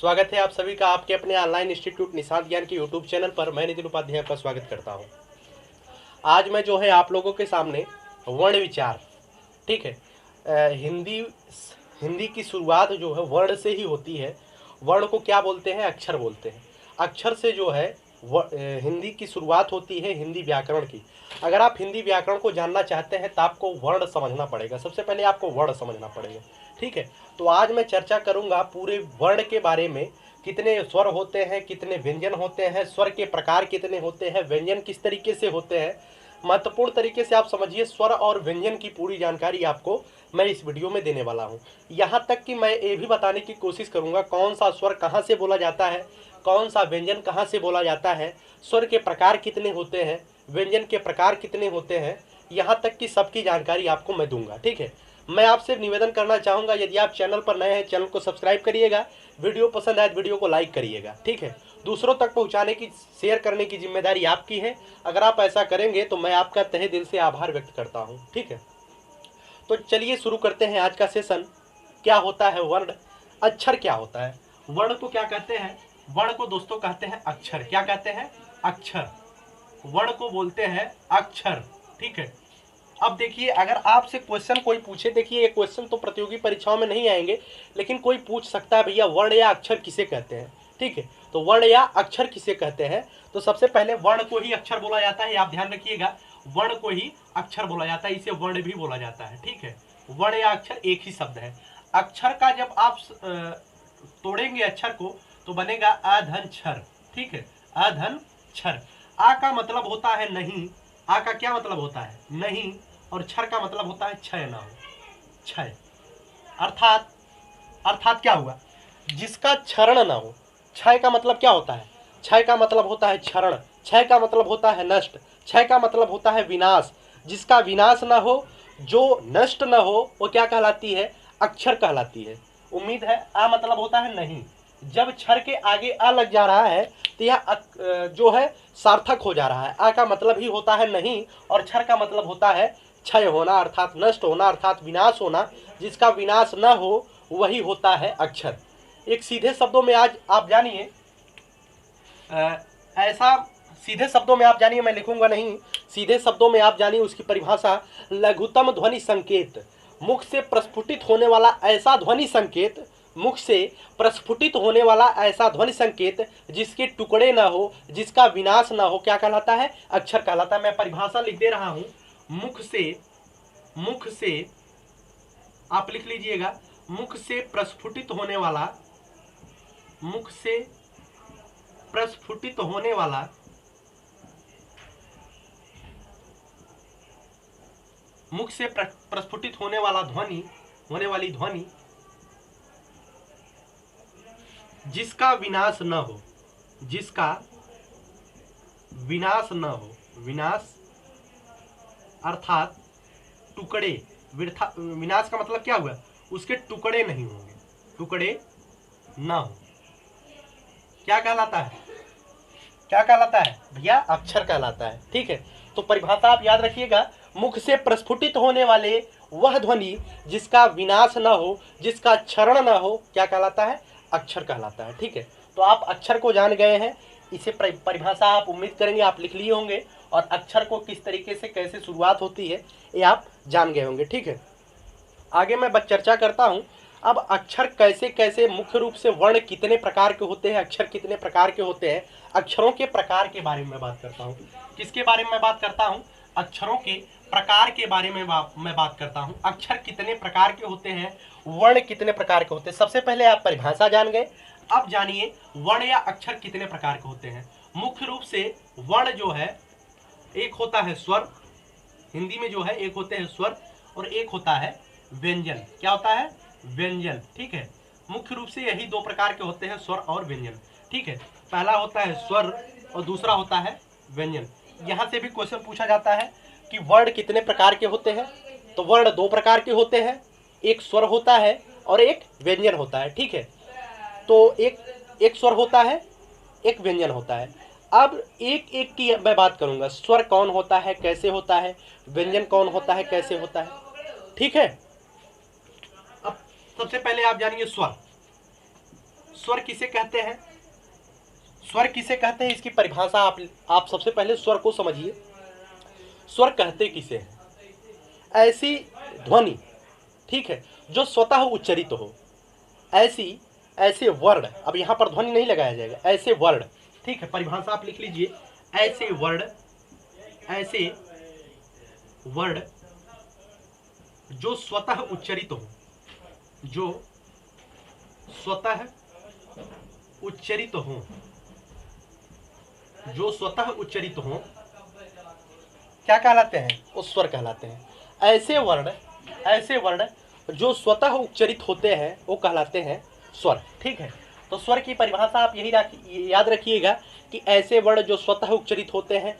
स्वागत है आप सभी का आपके अपने ऑनलाइन इंस्टीट्यूट निशांत ज्ञान के यूट्यूब चैनल पर। मैं नितिन उपाध्याय आपका स्वागत करता हूं। आज मैं जो है आप लोगों के सामने वर्ण विचार, ठीक है, हिंदी हिंदी की शुरुआत जो है वर्ण से ही होती है। वर्ण को क्या बोलते हैं? अक्षर बोलते हैं। अक्षर से जो है हिंदी की शुरुआत होती है हिंदी व्याकरण की। अगर आप हिंदी व्याकरण को जानना चाहते हैं तो आपको वर्ण समझना पड़ेगा। सबसे पहले आपको वर्ण समझना पड़ेगा, ठीक है। तो आज मैं चर्चा करूंगा पूरे वर्ण के बारे में। कितने स्वर होते हैं, कितने व्यंजन होते हैं, स्वर के प्रकार कितने होते हैं, व्यंजन किस तरीके से होते हैं। महत्वपूर्ण तरीके से आप समझिए, स्वर और व्यंजन की पूरी जानकारी आपको मैं इस वीडियो में देने वाला हूं। यहाँ तक कि मैं ये भी बताने की कोशिश करूंगा कौन सा स्वर कहाँ से बोला जाता है, कौन सा व्यंजन कहाँ से बोला जाता है, स्वर के प्रकार कितने होते हैं, व्यंजन के प्रकार कितने होते हैं। यहाँ तक कि सबकी जानकारी आपको मैं दूंगा, ठीक है। मैं आपसे निवेदन करना चाहूँगा, यदि आप चैनल पर नए हैं चैनल को सब्सक्राइब करिएगा, वीडियो पसंद आए तो वीडियो को लाइक करिएगा, ठीक है। दूसरों तक पहुँचाने की, शेयर करने की जिम्मेदारी आपकी है। अगर आप ऐसा करेंगे तो मैं आपका तहे दिल से आभार व्यक्त करता हूँ, ठीक है। तो चलिए शुरू करते हैं आज का सेशन। क्या होता है वर्ण? अक्षर क्या होता है? वर्ण को क्या कहते हैं? वर्ण को दोस्तों कहते हैं अक्षर। क्या कहते हैं? अक्षर। वर्ण को बोलते हैं अक्षर, ठीक है। अब देखिए, अगर आपसे क्वेश्चन कोई पूछे, देखिए ये क्वेश्चन तो प्रतियोगी परीक्षाओं में नहीं आएंगे, लेकिन कोई पूछ सकता है भैया वर्ण या अक्षर किसे कहते हैं, ठीक है। तो वर्ण या अक्षर किसे कहते हैं? तो सबसे पहले वर्ण को ही अक्षर बोला जाता है, आप ध्यान रखिएगा। वर्ण को ही अक्षर बोला जाता है, इसे वर्ण भी बोला जाता है, ठीक है। वर्ण या अक्षर एक ही शब्द है। अक्षर का जब आप तोड़ेंगे अक्षर को तो बनेगा अधन क्षर, ठीक है। अधन क्षर। आ का मतलब होता है नहीं। आ का क्या मतलब होता है? नहीं। और क्षर का मतलब होता है क्षय ना हो, क्षय। अर्थात क्या हुआ? जिसका क्षरण ना हो। क्षय का मतलब क्या होता है? क्षय का मतलब होता है क्षरण, क्षय का मतलब होता है नष्ट, क्षय का मतलब होता है विनाश। जिसका विनाश ना हो, जो नष्ट ना हो, वो क्या कहलाती है? अक्षर कहलाती है। उम्मीद है। आ मतलब होता है नहीं। जब क्षर के आगे आ लग जा रहा है तो यह जो है सार्थक हो जा रहा है। आ का मतलब ही होता है नहीं, और क्षर का मतलब होता है क्षय होना, अर्थात नष्ट होना, अर्थात विनाश होना। जिसका विनाश न हो वही होता है अक्षर। एक सीधे शब्दों में आज आप जानिए, ऐसा सीधे शब्दों में आप जानिए, मैं लिखूंगा नहीं, सीधे शब्दों में आप जानिए उसकी परिभाषा। लघुतम ध्वनि संकेत, मुख से प्रस्फुटित होने वाला ऐसा ध्वनि संकेत, मुख से प्रस्फुटित होने वाला ऐसा ध्वनि संकेत जिसके टुकड़े ना हो, जिसका विनाश ना हो, क्या कहलाता है? अक्षर कहलाता है। मैं परिभाषा लिख दे रहा हूं। मुख से आप लिख लीजिएगा, मुख से प्रस्फुटित होने वाला, मुख से प्रस्फुटित होने वाला, मुख से प्रस्फुटित होने वाला ध्वनि, होने वाली ध्वनि जिसका विनाश न हो, जिसका विनाश न हो, विनाश अर्थात टुकड़े। विनाश का मतलब क्या हुआ? उसके टुकड़े नहीं होंगे, टुकड़े ना हो, क्या कहलाता है? क्या कहलाता है भैया? अक्षर कहलाता है, ठीक है। तो परिभाषा आप याद रखिएगा। मुख से प्रस्फुटित होने वाले वह ध्वनि जिसका विनाश न हो, जिसका क्षरण न हो, क्या कहलाता है? अक्षर कहलाता है, ठीक है। तो आप अक्षर को जान गए हैं। इसे परिभाषा आप उम्मीद करेंगे आप लिख लिए होंगे, और अक्षर को किस तरीके से कैसे शुरुआत होती है ये आप जान गए होंगे, ठीक है। आगे मैं चर्चा करता हूं। अब अक्षर कैसे कैसे, मुख्य रूप से वर्ण कितने प्रकार के होते हैं, अक्षर कितने प्रकार के होते हैं, अक्षरों के प्रकार के बारे में बात करता हूं। किसके बारे में बात करता हूं? अक्षरों के प्रकार के बारे में मैं बात करता हूं। अक्षर कितने प्रकार के होते हैं, वर्ण कितने प्रकार के होते हैं। सबसे पहले आप परिभाषा जान गए। अब जानिए वर्ण या अक्षर कितने प्रकार के होते हैं। मुख्य रूप से वर्ण जो है, एक होता है स्वर, हिंदी में जो है एक होते हैं स्वर, और एक होता है व्यंजन। क्या होता है? व्यंजन, ठीक है। मुख्य रूप से यही दो प्रकार के होते हैं, स्वर और व्यंजन, ठीक है। पहला होता है स्वर और दूसरा होता है व्यंजन। यहां से भी क्वेश्चन पूछा जाता है कि वर्ण कितने प्रकार के होते हैं। तो वर्ण दो प्रकार के होते हैं, एक स्वर होता है और एक व्यंजन होता है, ठीक है। तो एक स्वर होता है, एक व्यंजन होता है। अब एक एक की मैं बात करूंगा। स्वर कौन होता है, कैसे होता है, व्यंजन कौन होता है, कैसे होता है, ठीक है। अब सबसे पहले आप जानिए स्वर। स्वर किसे कहते हैं? स्वर किसे कहते हैं इसकी परिभाषा आप सबसे पहले स्वर को समझिए। स्वर कहते किसे हैं? ऐसी ध्वनि, ठीक है, जो स्वतः उच्चरित हो, ऐसे वर्ड, अब यहां पर ध्वनि नहीं लगाया जाएगा, ऐसे वर्ड, ठीक है, परिभाषा आप लिख लीजिए, ऐसे वर्ड जो स्वतः उच्चरित हो, जो स्वतः उच्चरित हो, जो स्वतः उच्चरित हो, क्या कहलाते हैं? वो स्वर कहलाते हैं। ऐसे वर्ड जो स्वतः उच्चरित होते हैं वो कहलाते हैं स्वर, ठीक है। तो स्वर की परिभाषा आप यही याद रखिएगा कि ऐसे वर्ड जो स्वतः उच्चरित होते हैं,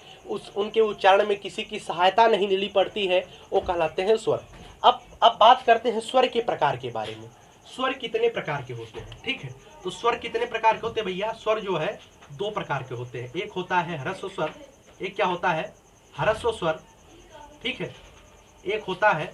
उनके उच्चारण में किसी की सहायता नहीं लेनी पड़ती है, वो कहलाते हैं स्वर। अब बात करते हैं स्वर के प्रकार के बारे में। स्वर कितने प्रकार के होते हैं, ठीक है। तो स्वर कितने प्रकार के होते हैं भैया? स्वर जो है दो प्रकार के होते हैं। एक होता है ह्रस्व स्वर, एक क्या होता है? ह्रस्व स्वर, ठीक है। एक होता है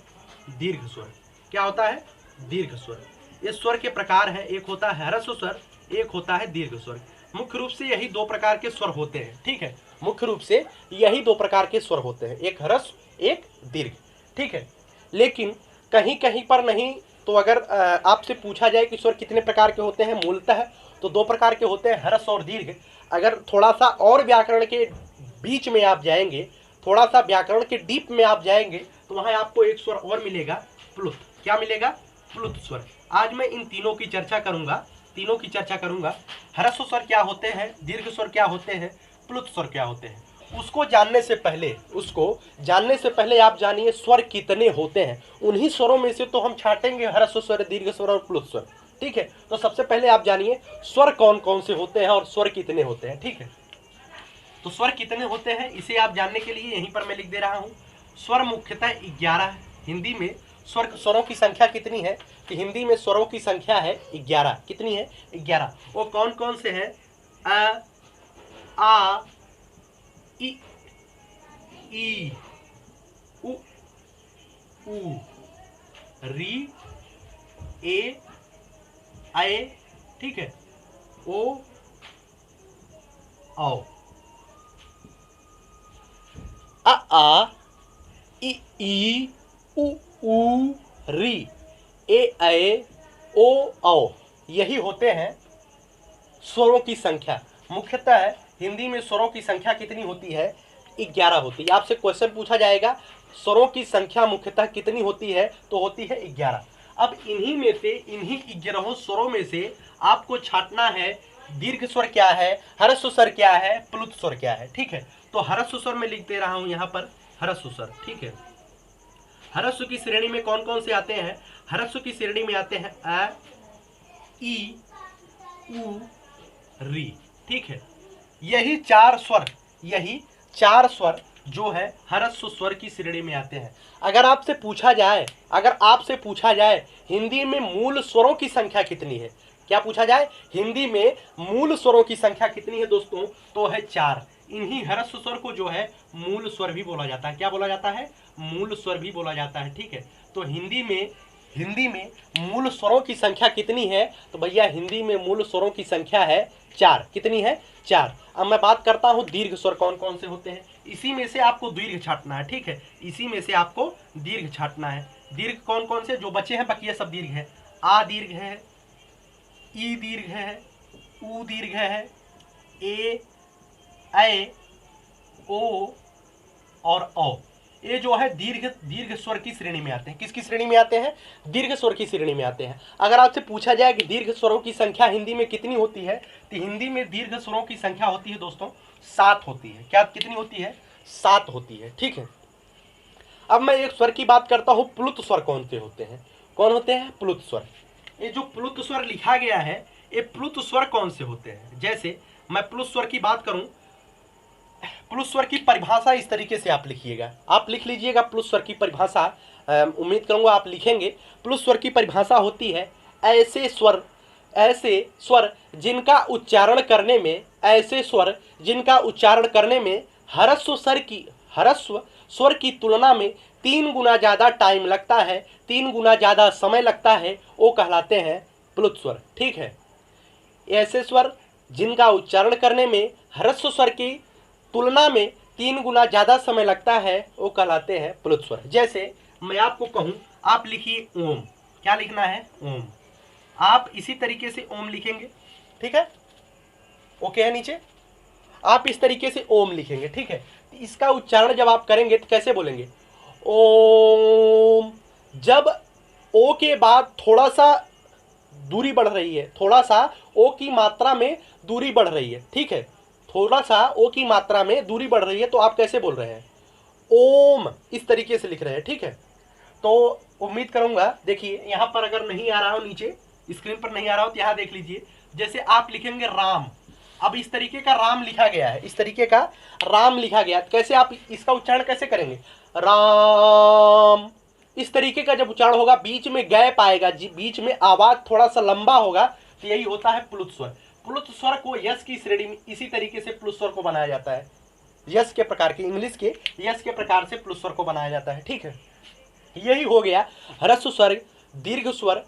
दीर्घ स्वर। क्या होता है? दीर्घ स्वर। ये स्वर के प्रकार है, एक होता है ह्रस्व स्वर, एक होता है दीर्घ स्वर। मुख्य रूप से यही दो प्रकार के स्वर होते हैं, ठीक है। मुख्य रूप से यही दो प्रकार के स्वर होते हैं, एक ह्रस्व एक दीर्घ, ठीक है। लेकिन कहीं कहीं पर नहीं, तो अगर आपसे पूछा जाए कि स्वर कितने प्रकार के होते हैं, मूलतः तो दो प्रकार के होते हैं, ह्रस्व और दीर्घ। अगर थोड़ा सा और व्याकरण के बीच में आप जाएंगे, थोड़ा सा व्याकरण के डीप में आप जाएंगे, तो वहां आपको एक स्वर और मिलेगा, प्लुत। क्या मिलेगा? प्लुत स्वर। आज मैं इन तीनों की चर्चा करूंगा। ह्रस्व स्वर क्या होते हैं, दीर्घ स्वर क्या होते हैं, प्लुत स्वर क्या होते हैं। उसको जानने से पहले आप जानिए स्वर कितने होते हैं। उन्हीं स्वरों में से तो हम छाटेंगे ह्रस्व स्वर, दीर्घ स्वर और प्लुत स्वर, ठीक है। तो सबसे पहले आप जानिए स्वर कौन कौन से होते हैं और स्वर कितने होते हैं, ठीक है। तो स्वर कितने होते हैं इसे आप जानने के लिए यहीं पर मैं लिख दे रहा हूं। स्वर मुख्यतः 11। हिंदी में स्वरों की संख्या कितनी है? कि हिंदी में स्वरों की संख्या है 11। कितनी है? 11। वो कौन कौन से हैं? अ, आ, इ, ई, उ, री, ए, ऐ, ठीक है, ओ, औ। आ, ई, उ, री, ए, ऐ, ओ, औ। यही होते हैं स्वरों की संख्या। मुख्यतः हिंदी में स्वरों की संख्या कितनी होती है? 11 होती है। आपसे क्वेश्चन पूछा जाएगा स्वरों की संख्या मुख्यतः कितनी होती है, तो होती है 11। अब इन्हीं 11 स्वरों में से आपको छांटना है दीर्घ स्वर क्या है, ह्रस्व स्वर क्या है, प्लुत स्वर क्या है, ठीक है। तो ह्रस्व स्वर में लिख दे रहा हूं यहां पर, ह्रस्व स्वर, ठीक है। ह्रस्व की श्रेणी में कौन कौन से आते हैं? ह्रस्व की श्रेणी में आते हैं अ, ई, उ, री, ठीक है। यही चार स्वर जो है ह्रस्व स्वर की श्रेणी में आते हैं। अगर आपसे पूछा जाए हिंदी में मूल स्वरों की संख्या कितनी है, क्या पूछा जाए? हिंदी में मूल स्वरों की संख्या कितनी है दोस्तों? तो है 4। इन्हीं ह्रस्व स्वर को जो है मूल स्वर भी बोला जाता है। क्या बोला जाता है? मूल स्वर भी बोला जाता है, ठीक है। तो हिंदी में मूल स्वरों की संख्या कितनी है? तो भैया हिंदी में मूल स्वरों की संख्या है 4। कितनी है? 4। अब मैं बात करता हूं दीर्घ स्वर कौन कौन से होते हैं। इसी में से आपको दीर्घ छांटना है, ठीक है। इसी में से आपको दीर्घ छांटना है। दीर्घ कौन कौन से जो बचे हैं, बाकी सब दीर्घ है। आ दीर्घ है, ई दीर्घ है, उ दीर्घ है, ए, ऐ, ओ और औ। ये जो है दीर्घ स्वर की श्रेणी में आते हैं। किसकी श्रेणी में आते हैं? दीर्घ स्वर की श्रेणी में आते हैं। अगर आपसे पूछा जाए कि दीर्घ स्वरों की संख्या हिंदी में कितनी होती है, तो हिंदी में दीर्घ स्वरों की संख्या होती है दोस्तों 7 होती है। क्या कितनी होती है? 7 होती है, ठीक है। अब मैं एक स्वर की बात करता हूं, प्लुत स्वर कौन से होते हैं? कौन होते हैं? प्लुत स्वर। ये जो प्लुत स्वर लिखा गया है, ये प्लुत स्वर कौन से होते हैं? जैसे मैं प्लुत स्वर की बात करूं, प्लुत स्वर की परिभाषा इस तरीके से आप लिखिएगा, आप लिख लीजिएगा प्लुत स्वर की परिभाषा। उम्मीद करूंगा आप लिखेंगे। प्लुत स्वर की परिभाषा होती है ऐसे स्वर जिनका उच्चारण करने में ह्रस्व स्वर की तुलना में 3 गुना ज्यादा टाइम लगता है, 3 गुना ज्यादा समय लगता है, वो कहलाते हैं प्लुत स्वर, ठीक है। ऐसे स्वर जिनका उच्चारण करने में ह्रस्व स्वर की तुलना में 3 गुना ज़्यादा समय लगता है वो कहलाते हैं प्लुत स्वर। जैसे मैं आपको कहूँ, आप लिखिए ओम। क्या लिखना है? ओम। आप इसी तरीके से ओम लिखेंगे, ठीक है? ओके है नीचे? आप इस तरीके से ओम लिखेंगे, ठीक है? इसका उच्चारण जब आप करेंगे तो कैसे बोलेंगे? ओम। जब ओ के बाद थोड़ा सा दूरी बढ़ रही है, थोड़ा सा ओ की मात्रा में दूरी बढ़ रही है, ठीक है? थोड़ा सा ओ की मात्रा में दूरी बढ़ रही है तो आप कैसे बोल रहे हैं? ओम। इस तरीके से लिख रहे हैं, ठीक है? तो उम्मीद करूंगा, देखिए यहाँ पर अगर नहीं आ रहा हो, नीचे स्क्रीन पर नहीं आ रहा हो तो यहाँ देख लीजिए। जैसे आप लिखेंगे राम, अब इस तरीके का राम लिखा गया है, इस तरीके का राम लिखा गया, कैसे आप इसका उच्चारण कैसे करेंगे? राम। इस तरीके का जब उच्चारण होगा, बीच में गैप आएगा, बीच में आवाज थोड़ा सा लंबा होगा, तो यही होता है प्लुत स्वर। प्लुत स्वर को यस की श्रेणी में इसी तरीके से प्लुत स्वर को बनाया जाता है। यस के प्रकार के, इंग्लिश के यस के प्रकार से प्लुत स्वर को बनाया जाता है, ठीक है? यही हो गया ह्रस्व स्वर, दीर्घ स्वर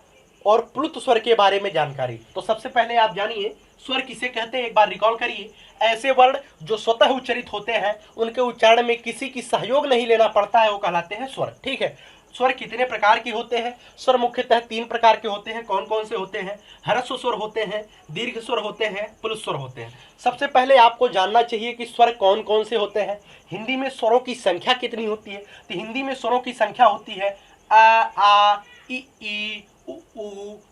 और प्लुत स्वर के बारे में जानकारी। तो सबसे पहले आप जानिए स्वर किसे कहते हैं, एक बार रिकॉल करिए। ऐसे वर्ण जो स्वतः उच्चारित होते हैं, उनके उच्चारण में किसी की सहयोग नहीं लेना पड़ता है, वो कहलाते हैं स्वर, ठीक है? स्वर कितने प्रकार के होते हैं? स्वर मुख्यतः 3 प्रकार के होते हैं। कौन कौन से होते हैं? ह्रस्व स्वर होते हैं, दीर्घ स्वर होते हैं, प्लुत स्वर होते हैं। सबसे पहले आपको जानना चाहिए कि स्वर कौन कौन से होते हैं। हिंदी में स्वरों की संख्या कितनी होती है? तो हिंदी में स्वरों की संख्या होती है आ ई उ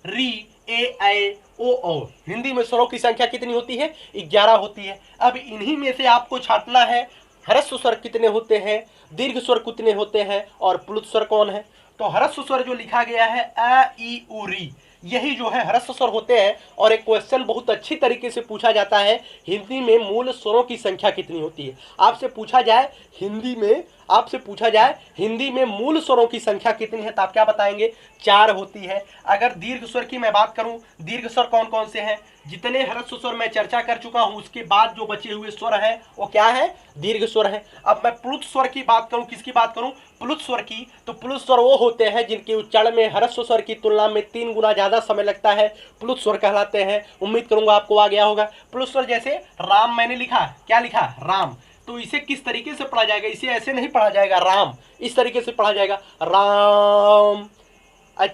री ए ऐ ओ औ। हिंदी में स्वरों की संख्या कितनी होती है? 11 होती है। अब इन्हीं में से आपको छांटना है ह्रस्व स्वर कितने होते हैं, दीर्घ स्वर कितने होते हैं और प्लुत स्वर कौन है। तो ह्रस्व स्वर जो लिखा गया है अ ई उ री, यही जो है ह्रस्व स्वर होते हैं। और एक क्वेश्चन बहुत अच्छी तरीके से पूछा जाता है, हिंदी में मूल स्वरों की संख्या कितनी होती है? आपसे पूछा जाए हिंदी में, आपसे पूछा जाए हिंदी में मूल स्वरों की संख्या कितनी है, तो आप क्या बताएंगे? 4 होती है। अगर दीर्घ स्वर की मैं बात करूं, दीर्घ स्वर कौन कौन से हैं? जितने ह्रस्व स्वर मैं चर्चा कर चुका हूं, उसके बाद जो बचे हुए स्वर हैं वो क्या है? दीर्घ स्वर है। अब मैं प्लुत स्वर की बात करूं, किसकी बात करूं? प्लुत स्वर की। तो प्लुत स्वर वो होते हैं जिनके उच्चारण में ह्रस्व स्वर की तुलना में 3 गुना ज्यादा समय लगता है, प्लुत स्वर कहलाते हैं। उम्मीद करूंगा आपको आ गया होगा। प्लुत स्वर जैसे राम मैंने लिखा, क्या लिखा? राम। तो इसे किस तरीके से पढ़ा जाएगा? इसे ऐसे नहीं पढ़ा जाएगा राम, इस तरीके से पढ़ा जाएगा राम।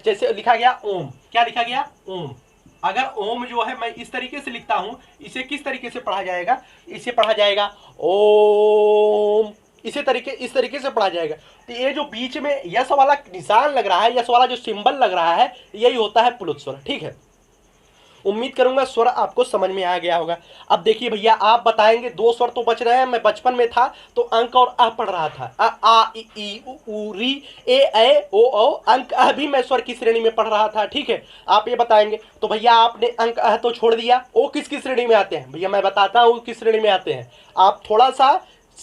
जैसे लिखा गया ओम, क्या लिखा गया? ओम। अगर ओम जो है मैं इस तरीके से लिखता हूं, इसे किस तरीके से पढ़ा जाएगा? इसे पढ़ा जाएगा ओम। इस तरीके से पढ़ा जाएगा। तो ये जो बीच में यस वाला निशान लग रहा है, यस वाला जो सिंबल लग रहा है, यही होता है प्लुत स्वर, ठीक है? उम्मीद करूंगा स्वर आपको समझ में आ गया होगा। अब देखिए भैया, आप बताएंगे 2 स्वर तो बच रहे हैं। मैं बचपन में था तो अंक और अ पढ़ रहा था, आ ई उ री ए ऐ ओ औ। अंक अ भी मैं स्वर की श्रेणी में पढ़ रहा था, ठीक है? आप ये बताएंगे। तो भैया आपने अंक अ तो छोड़ दिया, ओ किसकी श्रेणी में आते हैं? भैया मैं बताता हूँ किस श्रेणी में आते हैं। आप थोड़ा सा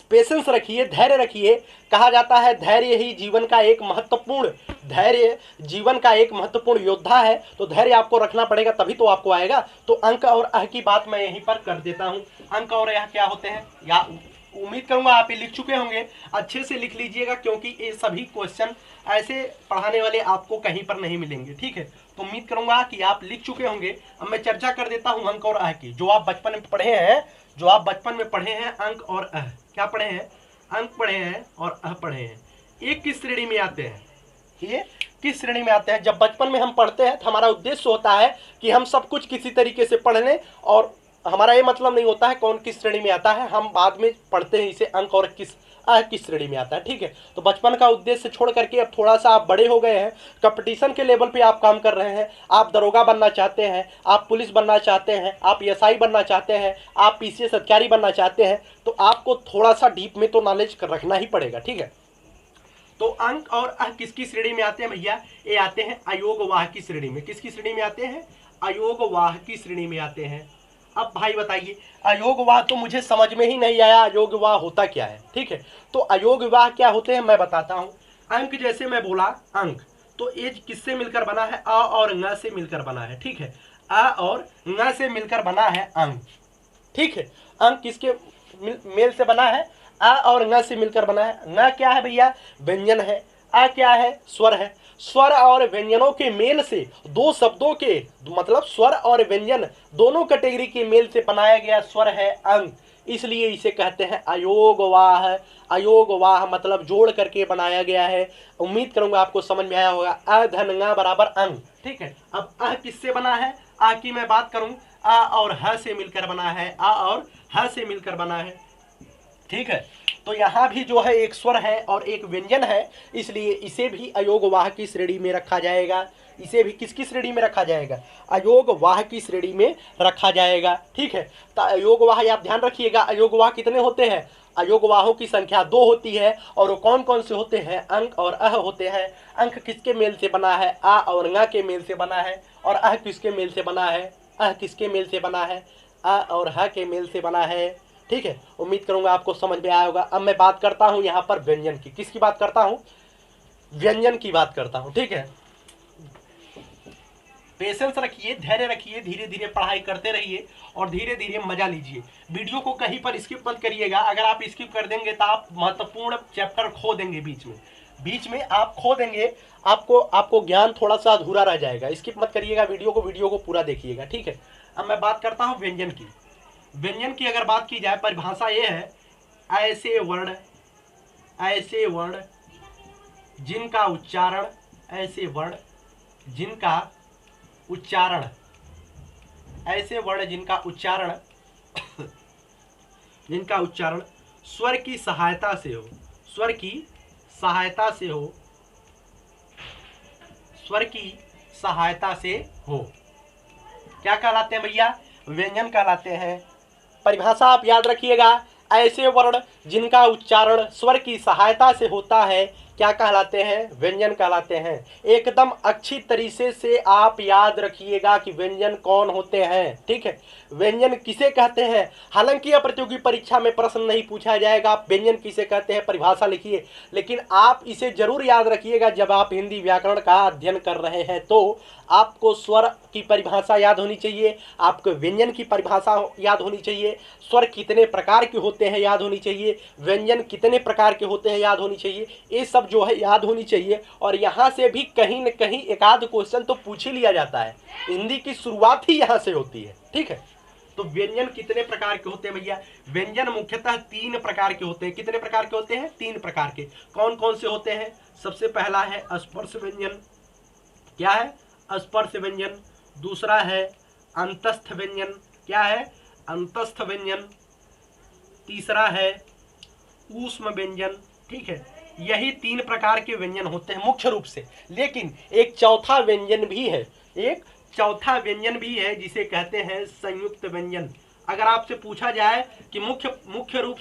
पेशेंस रखिए, धैर्य रखिए। कहा जाता है धैर्य ही जीवन का एक महत्वपूर्ण, धैर्य जीवन का एक महत्वपूर्ण योद्धा है। तो धैर्य आपको रखना पड़ेगा, तभी तो आपको आएगा। तो अंक और अह की बात मैं यहीं पर कर देता हूं। अंक और अह क्या होते हैं, या उम्मीद करूंगा आप ये लिख चुके होंगे। अच्छे से लिख लीजिएगा, क्योंकि ये सभी क्वेश्चन ऐसे पढ़ाने वाले आपको कहीं पर नहीं मिलेंगे, ठीक है? तो उम्मीद करूंगा कि आप लिख चुके होंगे। अब मैं चर्चा कर देता हूं अंक और अह की, जो आप बचपन में पढ़े हैं, जो आप बचपन में पढ़े हैं। अंक और अह क्या पढ़े हैं? अंक पढ़े हैं और अह पढ़े हैं। ये किस श्रेणी में आते हैं? ये किस श्रेणी में आते हैं? जब बचपन में हम पढ़ते हैं तो हमारा उद्देश्य होता है कि हम सब कुछ किसी तरीके से पढ़ लें, और हमारा ये मतलब नहीं होता है कौन किस श्रेणी में आता है। हम बाद में पढ़ते हैं इसे अंक और किस श्रेणी में आता है, ठीक है? तो बचपन का उद्देश्य छोड़ करके अब थोड़ा सा आप बड़े हो गए हैं, कंपटीशन के लेवल पे आप काम कर रहे हैं। आप दरोगा बनना चाहते हैं, आप पुलिस बनना चाहते हैं, आप एसआई बनना चाहते हैं, आप पीसीएस अधिकारी बनना चाहते हैं, तो आपको थोड़ा सा डीप में तो नॉलेज रखना ही पड़ेगा, ठीक है? तो अंक और अह किसकी श्रेणी में आते हैं भैया? ये आते हैं अयोगवाह की श्रेणी में। किसकी श्रेणी में आते हैं? अयोगवाह की श्रेणी में आते हैं। अब भाई बताइए, अयोगवाह तो मुझे समझ में ही नहीं आया, अयोगवाह होता क्या है, ठीक है? तो अयोगवाह क्या होते हैं मैं बताता हूं। अंक जैसे मैं बोला अंक, तो ये किससे मिलकर बना है? अ और न से मिलकर बना है, ठीक है? अ और न से मिलकर बना है अंक, ठीक है? अंक किसके मेल से बना है? अ और न से मिलकर बना है। न क्या है भैया? व्यंजन है। अ क्या है? स्वर है। स्वर और व्यंजनों के मेल से, दो शब्दों के मतलब स्वर और व्यंजन दोनों कैटेगरी के मेल से बनाया गया स्वर है अंक, इसलिए इसे कहते हैं अयोगवाह। अयोगवाह मतलब जोड़ करके बनाया गया है। उम्मीद करूंगा आपको समझ में आया होगा। अ धन ङ बराबर अंग, ठीक है। अब अ किससे बना है? आ की मैं बात करूं, आ और ह से मिलकर बना है, आ और ह से मिलकर बना है, ठीक है। तो यहां भी जो है एक स्वर है और एक व्यंजन है, इसलिए इसे भी अयोगवाह की श्रेणी में रखा जाएगा। इसे भी किसकी श्रेणी में रखा जाएगा? अयोगवाह की श्रेणी में रखा जाएगा, ठीक है। तो अयोगवाह आप ध्यान रखिएगा, अयोगवाह कितने होते हैं? अयोगवाहों की संख्या 2 होती है, और वो कौन कौन से होते हैं? अंक और अह होते हैं। अंक किसके मेल से बना है? आ और ङ के मेल से बना है। और अह किसके मेल से बना है? अह किसके मेल से बना है? अ और ह के मेल से बना है, ठीक है। उम्मीद करूंगा आपको समझ में आया होगा। अब मैं बात करता हूं यहां पर व्यंजन की। किसकी बात करता हूं? व्यंजन की बात करता हूं, ठीक है। पेशेंस रखिए, धैर्य रखिए, धीरे धीरे पढ़ाई करते रहिए और धीरे धीरे मजा लीजिए। वीडियो को कहीं पर स्किप मत करिएगा। अगर आप स्किप कर देंगे तो आप महत्वपूर्ण चैप्टर खो देंगे, बीच में आप खो देंगे, आपको ज्ञान थोड़ा सा अधूरा रह जाएगा। स्किप मत करिएगा, वीडियो को पूरा देखिएगा, ठीक है। अब मैं बात करता हूं व्यंजन की। व्यंजन की अगर बात की जाए, परिभाषा ये है, ऐसे वर्ण जिनका उच्चारण, ऐसे वर्ण जिनका उच्चारण, ऐसे वर्ण जिनका उच्चारण स्वर की सहायता से हो, स्वर की सहायता से हो, स्वर की सहायता से हो, क्या कहलाते हैं भैया? व्यंजन कहलाते हैं। परिभाषा आप याद रखिएगा, ऐसे वर्ण जिनका उच्चारण स्वर की सहायता से होता है क्या कहलाते हैं? व्यंजन कहलाते हैं। एकदम अच्छी तरीके से आप याद रखिएगा कि व्यंजन कौन होते हैं, ठीक है। व्यंजन किसे कहते हैं? हालांकि यह प्रतियोगी परीक्षा में प्रश्न नहीं पूछा जाएगा आप व्यंजन किसे कहते हैं परिभाषा लिखिए, लेकिन आप इसे जरूर याद रखिएगा जब आप हिंदी व्याकरण का अध्ययन कर रहे हैं। तो आपको स्वर की परिभाषा याद होनी चाहिए, आपको व्यंजन की परिभाषा याद होनी चाहिए, स्वर कितने प्रकार के होते हैं याद होनी चाहिए, व्यंजन कितने प्रकार के होते हैं याद होनी चाहिए, ये सब जो है याद होनी चाहिए। और यहाँ से भी कहीं न कहीं एक आध क्वेश्चन तो पूछ ही लिया जाता है। हिंदी की शुरुआत ही यहाँ से होती है, ठीक है। तो व्यंजन कितने प्रकार के होते हैं भैया? व्यंजन मुख्यतः 3 प्रकार के होते हैं। कितने प्रकार के होते हैं? 3 प्रकार के। कौन कौन से होते हैं? सबसे पहला है स्पर्श व्यंजन। क्या है? स्पर्श व्यंजन। दूसरा है अंतस्थ व्यंजन। क्या है? अंतस्थ व्यंजन। तीसरा है ऊष्म व्यंजन, ठीक है। यही 3 प्रकार के व्यंजन होते हैं मुख्य रूप से। लेकिन एक चौथा व्यंजन भी है, एक चौथा व्यंजन भी है जिसे कहते हैं संयुक्त व्यंजन। अगर आपसे पूछा जाए कि मुख्य रूप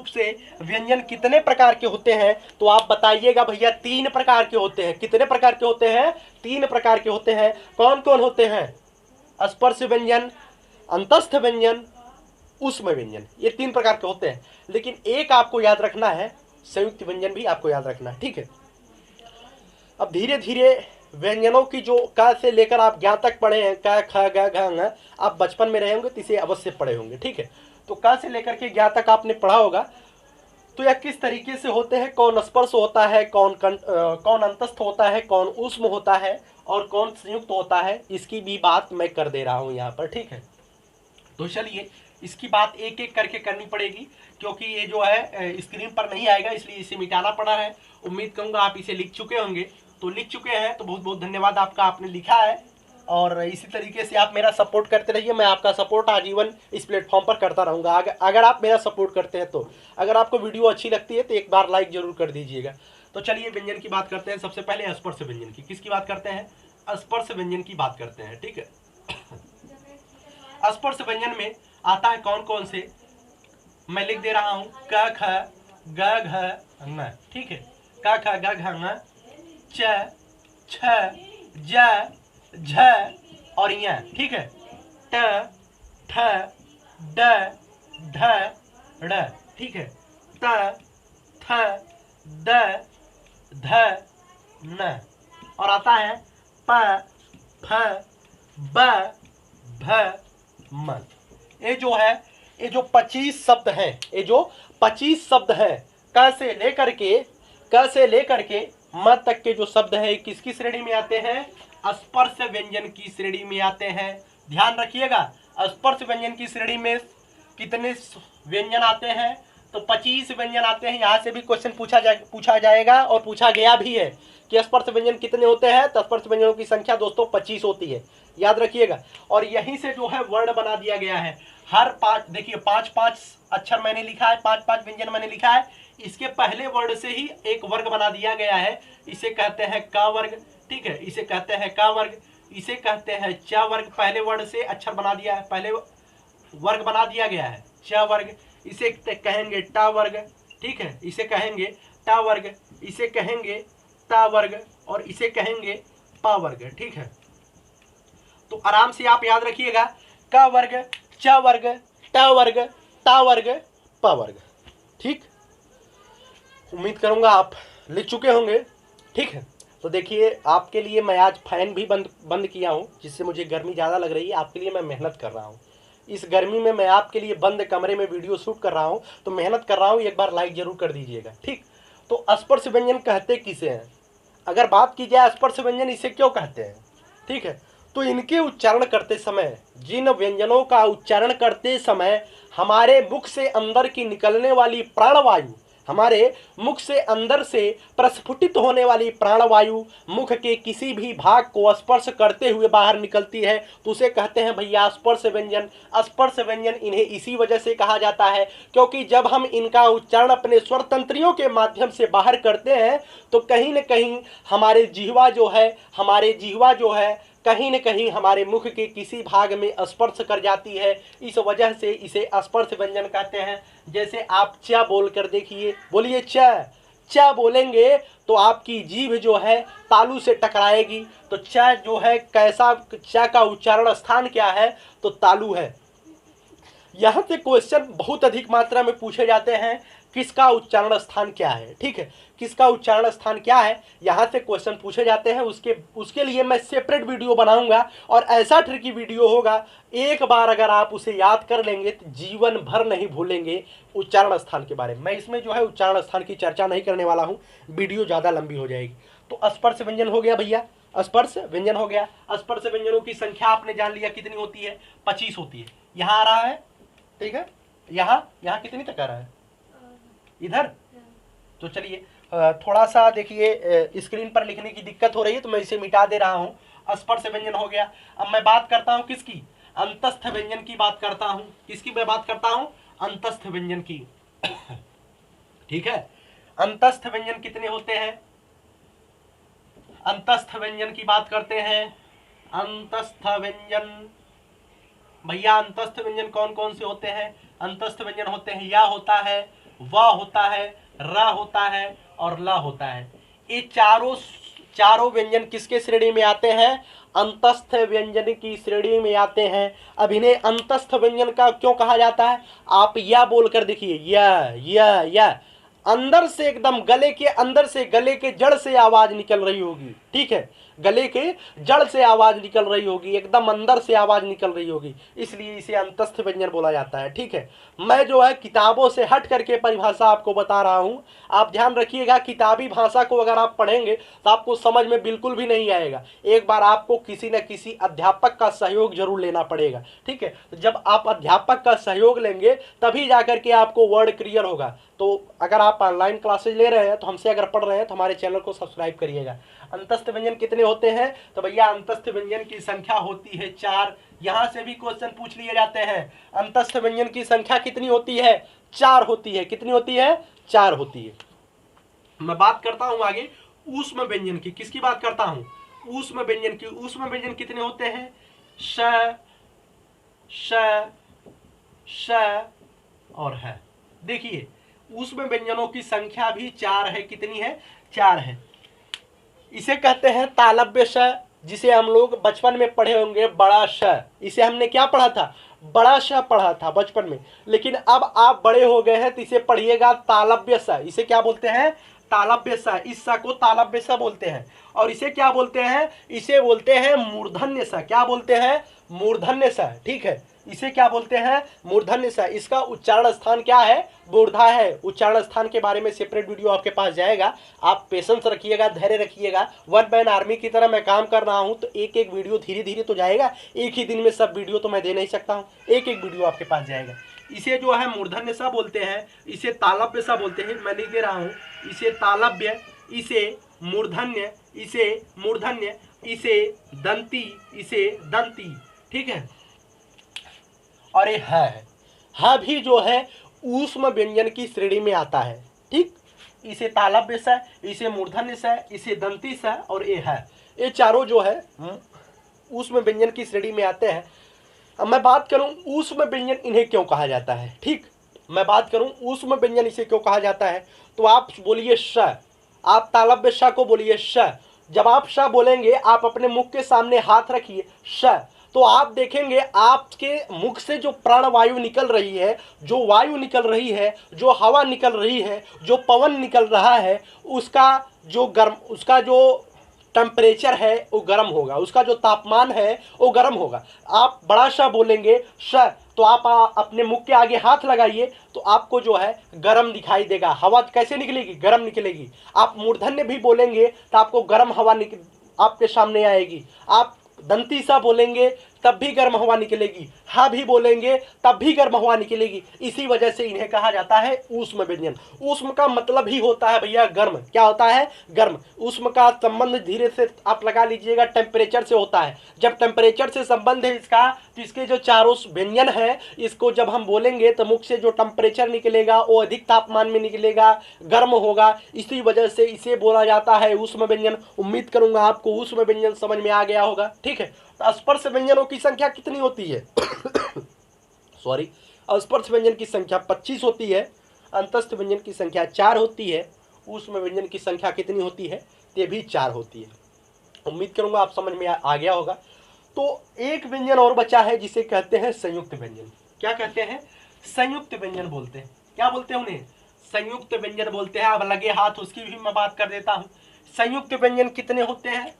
से व्यंजन कितने प्रकार के होते हैं, तो आप बताइएगा भैया 3 प्रकार के होते हैं। कितने प्रकार के होते हैं? 3 प्रकार के होते हैं। कौन कौन होते हैं? स्पर्श व्यंजन, अंतस्थ व्यंजन, ऊष्म व्यंजन, ये 3 प्रकार के होते हैं। लेकिन एक आपको याद रखना है, संयुक्त व्यंजन भी आपको याद रखना है, ठीक है। अब धीरे धीरे व्यंजनों की जो क से लेकर आप ज्ञ तक पढ़े हैं, क ख ग घ ङ, आप बचपन में रहे होंगे तो इसे अवश्य पढ़े होंगे, ठीक है। तो क से लेकर के ज्ञ तक आपने पढ़ा होगा। तो यह किस तरीके से होते हैं, कौन स्पर्श होता है, कौन अंतस्थ होता है, कौन ऊष्म होता है और कौन संयुक्त होता है, इसकी भी बात मैं कर दे रहा हूं यहाँ पर, ठीक है। तो चलिए इसकी बात एक एक करके करनी पड़ेगी, क्योंकि ये जो है स्क्रीन पर नहीं आएगा, इसलिए इसे मिटाना पड़ा है। उम्मीद करूंगा आप इसे लिख चुके होंगे। तो लिख चुके हैं तो बहुत बहुत धन्यवाद आपका, आपने लिखा है। और इसी तरीके से आप मेरा सपोर्ट करते रहिए। मैं आपका सपोर्ट आजीवन इस प्लेटफॉर्म पर करता रहूँगा, अगर आप मेरा सपोर्ट करते हैं तो। अगर आपको वीडियो अच्छी लगती है तो एक बार लाइक जरूर कर दीजिएगा। तो चलिए व्यंजन की बात करते हैं। सबसे पहले स्पर्श व्यंजन की। किसकी बात करते हैं? स्पर्श व्यंजन की बात करते हैं, ठीक है। स्पर्श व्यंजन में आता है कौन कौन से, मैं लिख दे रहा हूं, क ख ग घ ङ, ठीक है। क ख ग घ ङ, च छ ज झ और य, ठीक है। ट ठ ड ढ ड़, ठीक है। त थ द ध न। और आता है प फ ब भ म। ये जो है, ये जो 25 शब्द हैं, ये जो 25 शब्द हैं, क से लेकर के म तक के जो शब्द है किसकी श्रेणी में आते हैं? स्पर्श व्यंजन की श्रेणी में आते हैं। ध्यान रखिएगा, स्पर्श व्यंजन की श्रेणी में कितने व्यंजन आते हैं? तो 25 व्यंजन आते हैं। यहाँ से भी क्वेश्चन पूछा जाएगा और पूछा गया भी है कि स्पर्श व्यंजन कितने होते हैं? तो स्पर्श व्यंजनों की संख्या दोस्तों 25 होती है, याद रखिएगा। और यहीं से जो है वर्ण बना दिया गया है। हर 5, देखिए 5-5 अक्षर मैंने लिखा है, 5-5 व्यंजन मैंने लिखा है। इसके पहले वर्ड से ही एक वर्ग बना दिया गया है, इसे कहते हैं क वर्ग। ठीक है, इसे कहते हैं क वर्ग, इसे कहते हैं च वर्ग। पहले वर्ड से अक्षर बना दिया है, पहले वर्ग बना दिया गया है च वर्ग। इसे कहेंगे ट वर्ग। ठीक है, इसे कहेंगे ट वर्ग, इसे कहेंगे ट वर्ग और इसे कहेंगे प वर्ग। ठीक है, तो आराम से आप याद रखिएगा, क वर्ग, च वर्ग, ट वर्ग, ट वर्ग, प वर्ग। ठीक, उम्मीद करूंगा आप लिख चुके होंगे। ठीक है, तो देखिए आपके लिए मैं आज फैन भी बंद किया हूँ, जिससे मुझे गर्मी ज़्यादा लग रही है। आपके लिए मैं मेहनत कर रहा हूँ। इस गर्मी में मैं आपके लिए बंद कमरे में वीडियो शूट कर रहा हूँ, तो मेहनत कर रहा हूँ। एक बार लाइक जरूर कर दीजिएगा। ठीक, तो स्पर्श व्यंजन कहते किसे हैं? अगर बात की जाए स्पर्श व्यंजन इसे क्यों कहते हैं, ठीक है, तो इनके उच्चारण करते समय, जिन व्यंजनों का उच्चारण करते समय हमारे मुख से अंदर की निकलने वाली प्राणवायु, हमारे मुख से अंदर से प्रस्फुटित होने वाली प्राणवायु मुख के किसी भी भाग को स्पर्श करते हुए बाहर निकलती है, तो उसे कहते हैं भैया स्पर्श व्यंजन। स्पर्श व्यंजन इन्हें इसी वजह से कहा जाता है क्योंकि जब हम इनका उच्चारण अपने स्वर तंत्रियों के माध्यम से बाहर करते हैं तो कहीं न कहीं हमारे जिह्वा जो है कहीं न कहीं हमारे मुख के किसी भाग में स्पर्श कर जाती है। इस वजह से इसे स्पर्श व्यंजन कहते हैं। जैसे आप च बोल कर देखिए, बोलिए च बोलेंगे तो आपकी जीभ जो है तालू से टकराएगी। तो च जो है कैसा, च का उच्चारण स्थान क्या है? तो तालू है। यहाँ से क्वेश्चन बहुत अधिक मात्रा में पूछे जाते हैं, किसका उच्चारण स्थान क्या है? ठीक है, किसका उच्चारण स्थान क्या है, यहाँ से क्वेश्चन पूछे जाते हैं। उसके लिए मैं सेपरेट वीडियो बनाऊंगा और ऐसा ट्रिकी वीडियो होगा, एक बार अगर आप उसे याद कर लेंगे तो जीवन भर नहीं भूलेंगे उच्चारण स्थान के बारे में। मैं इसमें जो है उच्चारण स्थान की चर्चा नहीं करने वाला हूँ, वीडियो ज़्यादा लंबी हो जाएगी। तो स्पर्श व्यंजन हो गया भैया, स्पर्श व्यंजन हो गया। स्पर्श व्यंजनों की संख्या आपने जान लिया कितनी होती है? 25 होती है। यहाँ आ रहा है, ठीक है, यहाँ कितनी तक आ रहा है? इधर। तो चलिए थोड़ा सा देखिए स्क्रीन पर लिखने की दिक्कत हो रही है तो मैं इसे मिटा दे रहा हूँ। स्पर्श व्यंजन हो गया। अब मैं बात करता हूँ किसकी? अंतस्थ व्यंजन की बात करता हूँ। किसकी मैं बात करता हूँ? अंतस्थ व्यंजन की। ठीक है, अंतस्थ व्यंजन कितने होते हैं? अंतस्थ व्यंजन की बात करते हैं। अंतस्थ व्यंजन भैया, अंतस्थ व्यंजन कौन कौन से होते हैं? अंतस्थ व्यंजन होते हैं या होता है, व होता है, र होता है और ल होता है। ये चारों व्यंजन किसके श्रेणी में आते हैं? अंतस्थ व्यंजन की श्रेणी में आते हैं। अब इन्हें अंतस्थ व्यंजन का क्यों कहा जाता है? आप या बोलकर देखिए, या अंदर से एकदम गले के अंदर से, गले के जड़ से आवाज निकल रही होगी। ठीक है, गले के जड़ से आवाज निकल रही होगी, एकदम अंदर से आवाज निकल रही होगी, इसलिए इसे अंतस्थ व्यंजन बोला जाता है। ठीक है, मैं जो है किताबों से हट करके परिभाषा आपको बता रहा हूं। आप ध्यान रखिएगा, किताबी भाषा को अगर आप पढ़ेंगे तो आपको समझ में बिल्कुल भी नहीं आएगा। एक बार आपको किसी न किसी अध्यापक का सहयोग जरूर लेना पड़ेगा। ठीक है, तो जब आप अध्यापक का सहयोग लेंगे तभी जाकर के आपको वर्ड क्लियर होगा। तो अगर आप ऑनलाइन क्लासेज ले रहे हैं तो हमसे अगर पढ़ रहे हैं तो हमारे चैनल को सब्सक्राइब करिएगा। अंतस्थ व्यंजन कितने होते हैं? तो भैया अंतस्थ व्यंजन की संख्या होती है 4। यहां से भी क्वेश्चन पूछ लिए जाते हैं। अंतस्थ व्यंजन की संख्या कितनी होती है? 4 होती है। कितनी होती है? 4 होती है। मैं बात करता हूं आगे ऊष्म व्यंजन की। किसकी बात करता हूं? ऊष्म व्यंजन की। ऊष्म व्यंजन कितने होते हैं? श, श, श और है। देखिए ऊष्म व्यंजनों की संख्या भी 4 है। कितनी है? 4 है। इसे कहते हैं तालव्य श, जिसे हम लोग बचपन में पढ़े होंगे बड़ा श। इसे हमने क्या पढ़ा था? बड़ा श पढ़ा था बचपन में। लेकिन अब आप बड़े हो गए हैं तो इसे पढ़िएगा तालव्य स। इसे क्या बोलते हैं? तालव्य स। इस स को तालव्य स बोलते हैं। और इसे क्या बोलते हैं, इसे बोलते हैं मूर्धन्य स। क्या बोलते हैं, मूर्धन्य स, ठीक है, इसे क्या बोलते हैं, मूर्धन्य स। इसका उच्चारण स्थान क्या है, मूर्धा है। उच्चारण स्थान के बारे में सेपरेट वीडियो आपके पास जाएगा, आप पेशेंस रखिएगा, धैर्य रखिएगा। वन मैन आर्मी की तरह मैं काम कर रहा हूं, तो एक एक वीडियो धीरे धीरे तो जाएगा, एक ही दिन में सब वीडियो तो मैं दे नहीं सकता हूं, एक एक वीडियो आपके पास जाएगा। इसे जो है मूर्धन्य सा बोलते हैं, इसे तालव्य सा बोलते हैं, मैं लिख दे रहा हूं, इसे तालव्य, इसे मूर्धन्य, इसे मूर्धन्य, इसे दंती, इसे दंती, ठीक है। और ये है भी जो है ऊष्म व्यंजन की श्रेणी में आता है, ठीक। इसे तालव्य स, इसे मूर्धन्य स, इसे दंती स और ये है, ये चारों जो है ऊष्म व्यंजन की श्रेणी में आते हैं। अब मैं बात करूं ऊष्म व्यंजन इन्हें क्यों कहा जाता है, ठीक, मैं बात करूं ऊष्म व्यंजन इसे क्यों कहा जाता है, तो आप बोलिए श, आप तालव्य श को बोलिए श। जब आप श बोलेंगे, आप अपने मुख के सामने हाथ रखिए श, तो आप देखेंगे आपके मुख से जो प्राणवायु निकल रही है, जो वायु निकल रही है, जो हवा निकल रही है, जो पवन निकल रहा है, उसका जो टेम्परेचर है वो गर्म होगा, उसका जो तापमान है वो गर्म होगा। आप बड़ा श बोलेंगे श, तो आप अपने मुख के आगे हाथ लगाइए, तो आपको जो है गर्म दिखाई देगा, हवा कैसे निकलेगी, गर्म निकलेगी। आप मूर्धन्य भी बोलेंगे तो आपको गर्म हवा आपके सामने आएगी। आप दंती सा बोलेंगे तब भी गर्म हवा निकलेगी, हा भी बोलेंगे तब भी गर्म हवा निकलेगी। इसी वजह से इन्हें कहा जाता है ऊष्म व्यंजन। ऊष्म का मतलब ही होता है भैया गर्म। क्या होता है, गर्म। ऊष्म का संबंध धीरे से आप लगा लीजिएगा टेम्परेचर से होता है। जब टेम्परेचर से संबंध है इसका, तो इसके जो चारों व्यंजन है, इसको जब हम बोलेंगे तो मुख से जो टेम्परेचर निकलेगा वो अधिक तापमान में निकलेगा, गर्म होगा। इसी वजह से इसे बोला जाता है ऊष्म व्यंजन। उम्मीद करूंगा आपको ऊष्म व्यंजन समझ में आ गया होगा, ठीक है। तो स्पर्श व्यंजनों की संख्या कितनी होती है सॉरी, स्पर्श व्यंजन की संख्या 25 होती है, अंतस्थ व्यंजन की संख्या 4 होती है, ऊष्म व्यंजन की संख्या कितनी होती है, ये भी 4 होती है। उम्मीद करूंगा आप समझ में आ गया होगा। तो एक व्यंजन और बचा है जिसे कहते हैं संयुक्त व्यंजन। क्या कहते हैं, संयुक्त व्यंजन बोलते हैं। क्या बोलते हैं उन्हें, संयुक्त व्यंजन बोलते हैं। अब लगे हाथ उसकी भी मैं बात कर देता हूं। संयुक्त व्यंजन कितने होते हैं,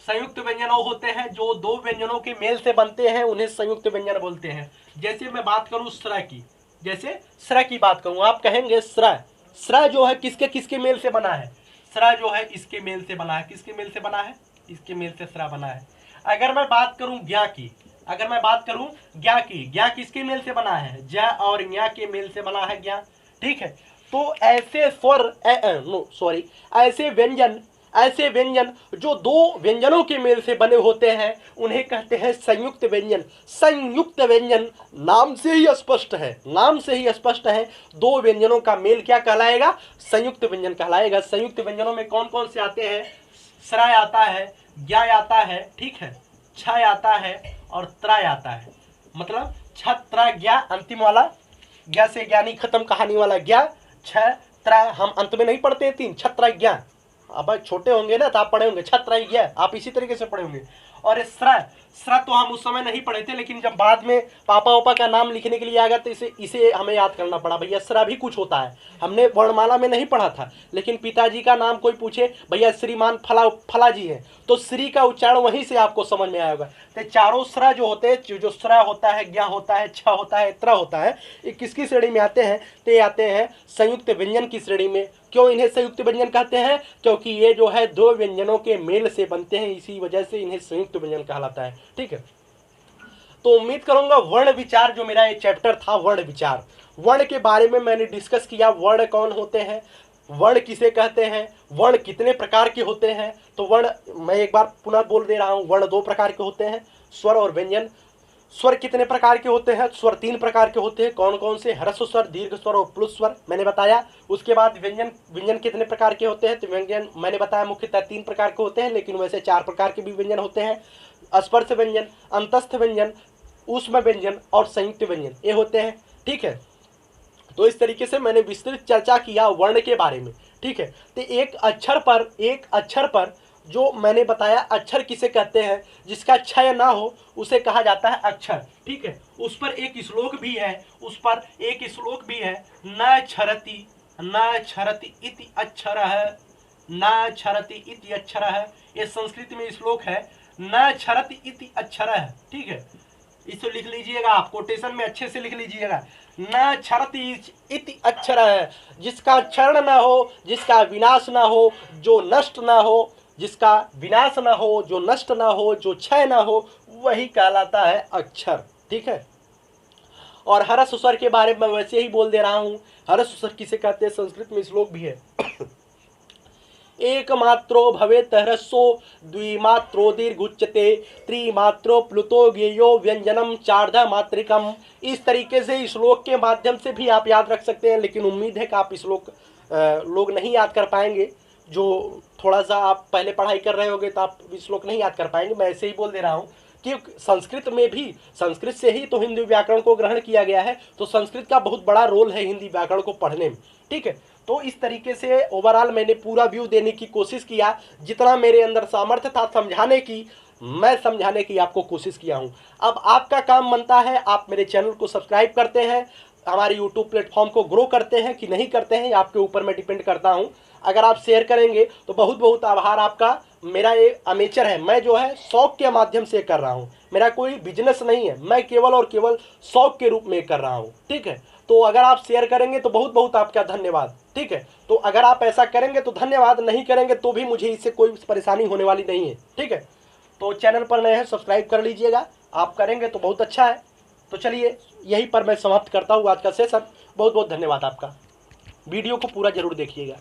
संयुक्त व्यंजन वो होते हैं जो दो व्यंजनों के मेल से बनते हैं, उन्हें संयुक्त व्यंजन बोलते हैं। जैसे मैं बात करूं स्र की, जैसे स्र की बात करूं, आप कहेंगे स्र जो है किसके किसके मेल से बना है, स्र जो है इसके मेल से बना है। किसके मेल से बना है, इसके मेल से स्र बना है। अगर मैं बात करूं ज्ञा की, अगर मैं बात करूं ज्ञा की, ज्ञा किसके मेल से बना है, ज और ज्ञा के मेल से बना है ज्ञा, ठीक है। तो ऐसे स्वर ऐसे व्यंजन जो दो व्यंजनों के मेल से बने होते हैं, उन्हें कहते हैं संयुक्त व्यंजन। संयुक्त व्यंजन नाम से ही स्पष्ट है, नाम से ही स्पष्ट है, दो व्यंजनों का मेल क्या कहलाएगा, संयुक्त व्यंजन कहलाएगा। संयुक्त व्यंजनों में कौन कौन से आते हैं, स्राय आता है, ज्ञा आता है, ठीक है, क्षय आता है और त्राय आता है। मतलब छत्र ज्ञा अंतिम वाला, ज्ञा से ज्ञानी खत्म कहानी वाला ज्ञा, छ त्राय, हम अंत में नहीं पढ़ते हैं 3, छत्र ज्ञा। अब छोटे होंगे ना तो आप पढ़े होंगे छत्र ज्ञा, आप इसी तरीके से पढ़े होंगे। और स्र तो हम उस समय नहीं पढ़े थे, लेकिन जब बाद में पापा ओपा का नाम लिखने के लिए आ गया तो इसे हमें याद करना पड़ा। भैया स्र भी कुछ होता है, हमने वर्णमाला में नहीं पढ़ा था, लेकिन पिताजी का नाम कोई पूछे, भैया श्रीमान फला जी है, तो श्री का उच्चारण वहीं से आपको समझ में आएगा। तो चारों स्र जो होते हैं, जो स्र होता है, ज्ञा होता है, छ होता है, त्र होता है, ये किसकी श्रेणी में आते हैं, तो ये आते हैं संयुक्त व्यंजन की श्रेणी में। क्यों इन्हें संयुक्त व्यंजन कहते हैं, क्योंकि ये जो है दो व्यंजनों के मेल से बनते हैं, इसी वजह से इन्हें संयुक्त व्यंजन कहलाता है, ठीक है। तो उम्मीद करूंगा वर्ण विचार जो मेरा ये चैप्टर था, वर्ण विचार, वर्ण के बारे में मैंने डिस्कस किया। वर्ण कौन होते हैं, वर्ण किसे कहते हैं, वर्ण कितने प्रकार के होते हैं। तो वर्ण मैं एक बार पुनः बोल दे रहा हूं, वर्ण 2 प्रकार के होते हैं, स्वर और व्यंजन। स्वर कितने प्रकार के होते हैं, स्वर 3 प्रकार के होते हैं। कौन कौन से, ह्रस्व स्वर, दीर्घ स्वर और प्लुत स्वर मैंने बताया। उसके बाद व्यंजन कितने प्रकार के होते हैं, तो व्यंजन मैंने बताया मुख्यतः 3 प्रकार के होते हैं, लेकिन वैसे 4 प्रकार के भी व्यंजन होते हैं। स्पर्श व्यंजन, अंतस्थ व्यंजन, ऊष्म व्यंजन और संयुक्त व्यंजन, ये होते हैं, ठीक है। तो इस तरीके से मैंने विस्तृत चर्चा किया वर्ण के बारे में, ठीक है। तो एक अक्षर पर जो मैंने बताया, अक्षर किसे कहते हैं, जिसका क्षय ना हो उसे कहा जाता है अक्षर, ठीक है। उस पर एक श्लोक भी है, न क्षरति न क्षरति इति अक्षरः, न क्षरति इति अक्षरः। ये संस्कृत में श्लोक है, न क्षरति इति अक्षरः। ठीक है, इसको लिख लीजिएगा, आप कोटेशन में अच्छे से लिख लीजिएगा। न क्षरति इति अक्षरः, जिसका क्षरण न हो, जिसका विनाश न हो, जो नष्ट न हो, जिसका विनाश न हो, जो नष्ट न हो, जो क्षय न हो, वही कहलाता है अक्षर। ठीक है, और हरस स्वर के बारे में वैसे ही बोल दे रहा हूं। हरस स्वर किसे कहते हैं, संस्कृत में श्लोक भी है। एक मात्रो भवेत् ह्रस्वो द्विमात्रो दीर्घुच्यते त्रिमात्रो प्लुतो ज्ञेयो व्यंजनम चार्धा मात्रिकम। इस तरीके से श्लोक के माध्यम से भी आप याद रख सकते हैं, लेकिन उम्मीद है कि आप श्लोक लोग नहीं याद कर पाएंगे। जो थोड़ा सा आप पहले पढ़ाई कर रहे होगे तो आप श्लोक नहीं याद कर पाएंगे। मैं ऐसे ही बोल दे रहा हूँ कि संस्कृत में भी, संस्कृत से ही तो हिंदी व्याकरण को ग्रहण किया गया है, तो संस्कृत का बहुत बड़ा रोल है हिंदी व्याकरण को पढ़ने में। ठीक है, तो इस तरीके से ओवरऑल मैंने पूरा व्यू देने की कोशिश किया, जितना मेरे अंदर सामर्थ्य था समझाने की, मैं समझाने की आपको कोशिश किया हूं। अब आपका काम बनता है, आप मेरे चैनल को सब्सक्राइब करते हैं, हमारे यूट्यूब प्लेटफॉर्म को ग्रो करते हैं कि नहीं करते हैं, आपके ऊपर मैं डिपेंड करता हूं। अगर आप शेयर करेंगे तो बहुत बहुत आभार आपका। मेरा ये अमेचर है, मैं जो है शौक के माध्यम से कर रहा हूँ, मेरा कोई बिजनेस नहीं है, मैं केवल और केवल शौक के रूप में कर रहा हूँ। ठीक है, तो अगर आप शेयर करेंगे तो बहुत बहुत आपका धन्यवाद। ठीक है, तो अगर आप ऐसा करेंगे तो धन्यवाद, नहीं करेंगे तो भी मुझे इससे कोई परेशानी होने वाली नहीं है। ठीक है, तो चैनल पर नए हैं सब्सक्राइब कर लीजिएगा, आप करेंगे तो बहुत अच्छा है। तो चलिए यहीं पर मैं समाप्त करता हूँ आज का सेशन। बहुत बहुत धन्यवाद आपका, वीडियो को पूरा जरूर देखिएगा।